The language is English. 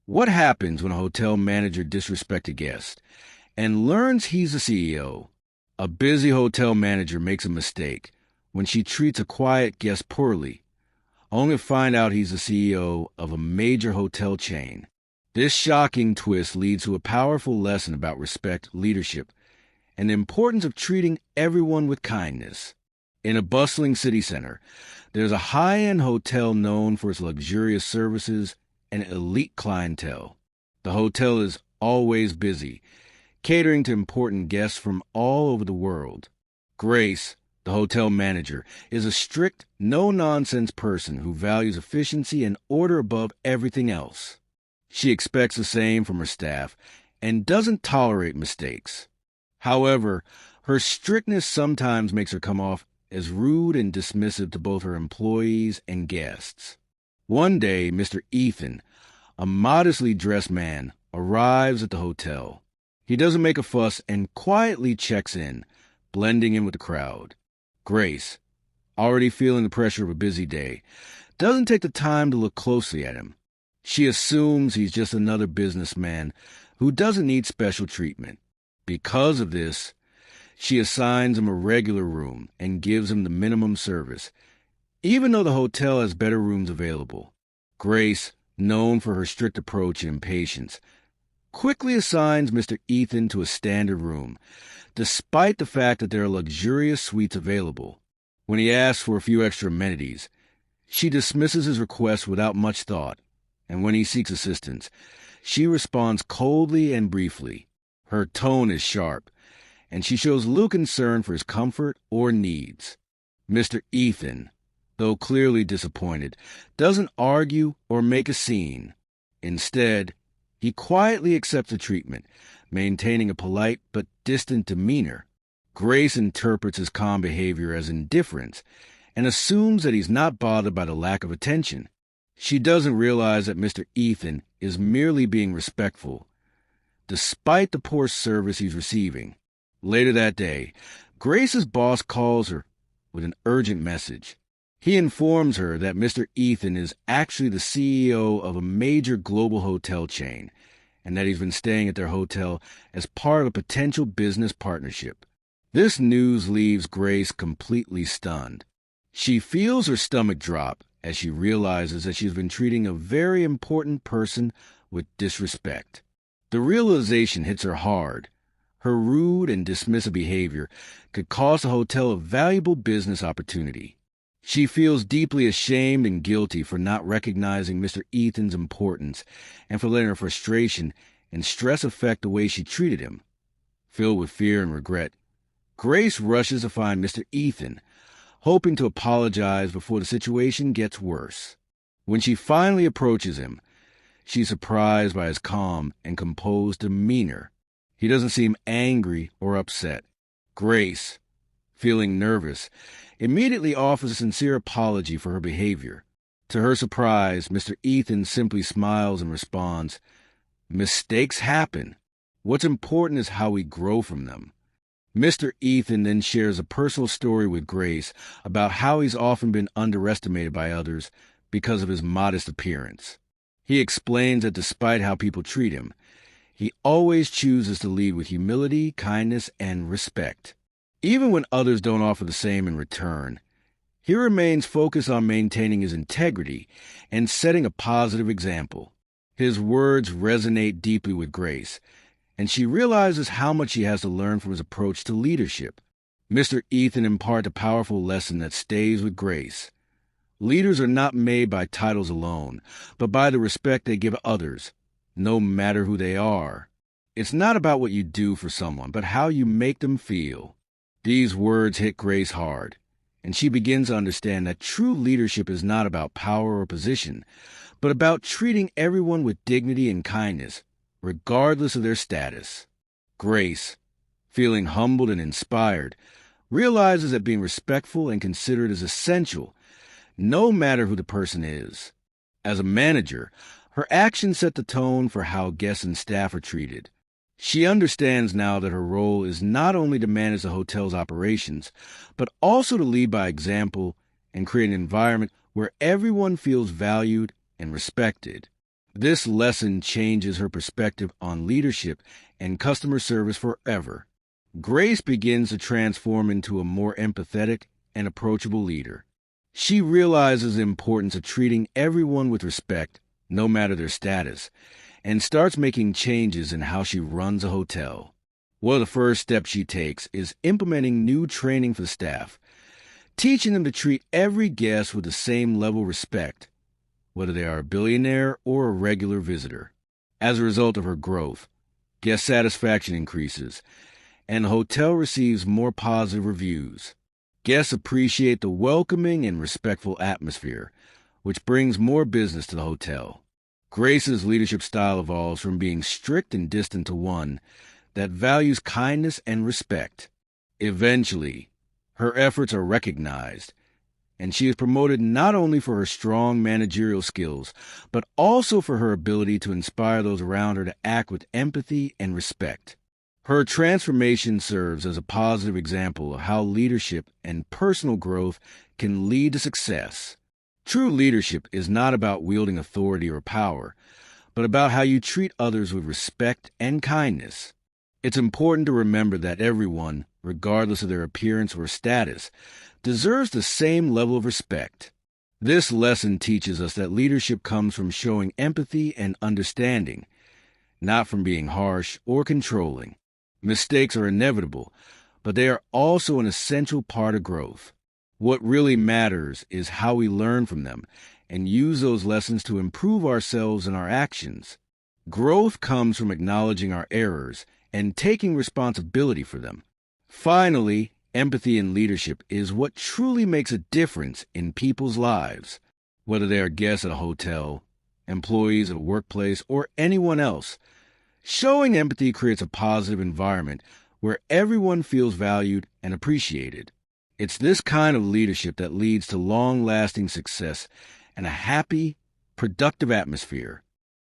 What happens when a hotel manager disrespects a guest and learns he's the CEO? A busy hotel manager makes a mistake when she treats a quiet guest poorly, only to find out he's the CEO of a major hotel chain. This shocking twist leads to a powerful lesson about respect, leadership, and the importance of treating everyone with kindness. In a bustling city center, there's a high-end hotel known for its luxurious services and elite clientele. The hotel is always busy, catering to important guests from all over the world. Grace, the hotel manager, is a strict, no-nonsense person who values efficiency and order above everything else. She expects the same from her staff and doesn't tolerate mistakes. However, her strictness sometimes makes her come off as rude and dismissive to both her employees and guests. One day, Mr. Ethan, a modestly dressed man, arrives at the hotel. He doesn't make a fuss and quietly checks in, blending in with the crowd. Grace, already feeling the pressure of a busy day, doesn't take the time to look closely at him. She assumes he's just another businessman who doesn't need special treatment. Because of this, she assigns him a regular room and gives him the minimum service, even though the hotel has better rooms available. Grace, known for her strict approach and impatience, quickly assigns Mr. Ethan to a standard room, despite the fact that there are luxurious suites available. When he asks for a few extra amenities, she dismisses his request without much thought, and when he seeks assistance, she responds coldly and briefly. Her tone is sharp, and she shows little concern for his comfort or needs. Mr. Ethan, though clearly disappointed, doesn't argue or make a scene. Instead, he quietly accepts the treatment, maintaining a polite but distant demeanor. Grace interprets his calm behavior as indifference and assumes that he's not bothered by the lack of attention. She doesn't realize that Mr. Ethan is merely being respectful, despite the poor service he's receiving. Later that day, Grace's boss calls her with an urgent message. He informs her that Mr. Ethan is actually the CEO of a major global hotel chain, and that he's been staying at their hotel as part of a potential business partnership. This news leaves Grace completely stunned. She feels her stomach drop as she realizes that she's been treating a very important person with disrespect. The realization hits her hard. Her rude and dismissive behavior could cost the hotel a valuable business opportunity. She feels deeply ashamed and guilty for not recognizing Mr. Ethan's importance and for letting her frustration and stress affect the way she treated him. Filled with fear and regret, Grace rushes to find Mr. Ethan, hoping to apologize before the situation gets worse. When she finally approaches him, she's surprised by his calm and composed demeanor. He doesn't seem angry or upset. Grace, feeling nervous, immediately offers a sincere apology for her behavior. To her surprise, Mr. Ethan simply smiles and responds, "Mistakes happen. What's important is how we grow from them." Mr. Ethan then shares a personal story with Grace about how he's often been underestimated by others because of his modest appearance. He explains that despite how people treat him, he always chooses to lead with humility, kindness, and respect. Even when others don't offer the same in return, he remains focused on maintaining his integrity and setting a positive example. His words resonate deeply with Grace, and she realizes how much she has to learn from his approach to leadership. Mr. Ethan imparts a powerful lesson that stays with Grace. Leaders are not made by titles alone, but by the respect they give others, no matter who they are. It's not about what you do for someone, but how you make them feel. These words hit Grace hard, and she begins to understand that true leadership is not about power or position, but about treating everyone with dignity and kindness, regardless of their status. Grace, feeling humbled and inspired, realizes that being respectful and considerate is essential, no matter who the person is. As a manager, her actions set the tone for how guests and staff are treated. She understands now that her role is not only to manage the hotel's operations, but also to lead by example and create an environment where everyone feels valued and respected. This lesson changes her perspective on leadership and customer service forever. Grace begins to transform into a more empathetic and approachable leader. She realizes the importance of treating everyone with respect, no matter their status, and starts making changes in how she runs a hotel. One of the first steps she takes is implementing new training for the staff, teaching them to treat every guest with the same level of respect, whether they are a billionaire or a regular visitor. As a result of her growth, guest satisfaction increases, and the hotel receives more positive reviews. Guests appreciate the welcoming and respectful atmosphere, which brings more business to the hotel. Grace's leadership style evolves from being strict and distant to one that values kindness and respect. Eventually, her efforts are recognized, and she is promoted not only for her strong managerial skills, but also for her ability to inspire those around her to act with empathy and respect. Her transformation serves as a positive example of how leadership and personal growth can lead to success. True leadership is not about wielding authority or power, but about how you treat others with respect and kindness. It's important to remember that everyone, regardless of their appearance or status, deserves the same level of respect. This lesson teaches us that leadership comes from showing empathy and understanding, not from being harsh or controlling. Mistakes are inevitable, but they are also an essential part of growth. What really matters is how we learn from them and use those lessons to improve ourselves and our actions. Growth comes from acknowledging our errors and taking responsibility for them. Finally, empathy in leadership is what truly makes a difference in people's lives. Whether they are guests at a hotel, employees at a workplace, or anyone else, showing empathy creates a positive environment where everyone feels valued and appreciated. It's this kind of leadership that leads to long-lasting success and a happy, productive atmosphere.